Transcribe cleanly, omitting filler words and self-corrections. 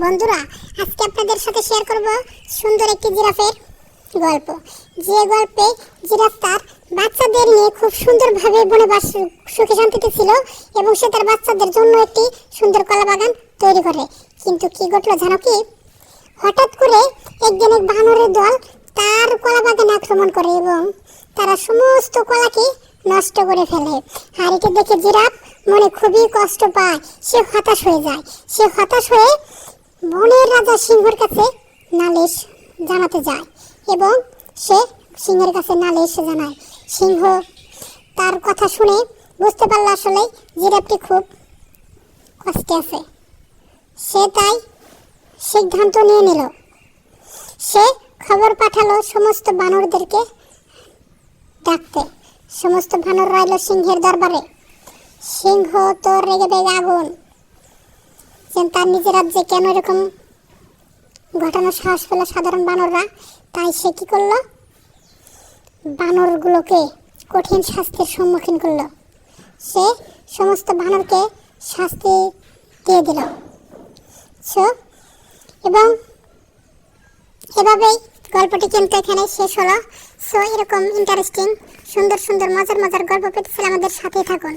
বন্ধুরা, আজকে আপনাদের সাথে শেয়ার করব সুন্দর একটি জিরাফের গল্প। যে গল্পে জিরাফ তার বাচ্চাদের নিয়ে খুব সুন্দরভাবে বনে বাস সুখে শান্তিতে ছিল এবং সে তার বাচ্চাদের জন্য একটি সুন্দর কলা বাগান তৈরি করে। কিন্তু কি ঘটলো জানো কি? হঠাৎ করে একদিন এক বানরের দল তার কলা বাগানে আক্রমণ করে এবং তারা সমস্ত কলাকে নষ্ট করে ফেলে। আর এটা দেখে জিরাফ মনে খুবই কষ্ট পায়, সে হতাশ হয়ে যায়। সে হতাশ হয়ে বনের রাজা সিংহের কাছে নালিশ জানাতে যায় এবং সে সিংহের কাছে নালিশ জানায়। সিংহ তার কথা শুনে বুঝতে পারল আসলে জিরাফটি খুব কষ্টে আছে। সে তাই সিদ্ধান্ত নিয়ে নিল। সে খবর পাঠালো সমস্ত বানরদেরকে ডাকতে। সমস্ত বানররা এলো সিংহের দরবারে। সিংহ তো রেগে বেগে আগুন যে তার নিজের রাজ্যে কেন এরকম ঘটানোর সাহস পেল সাধারণ বানররা। তাই সে কি করলো? বানরগুলোকে কঠিন শাস্তির সম্মুখীন করলো। সে সমস্ত বানরকে শাস্তি দিয়ে দিল। এবং এভাবেই গল্পটি কিন্তু এখানে শেষ হলো। এরকম ইন্টারেস্টিং সুন্দর সুন্দর মজার মজার গল্প পেতে আমাদের সাথেই থাকুন।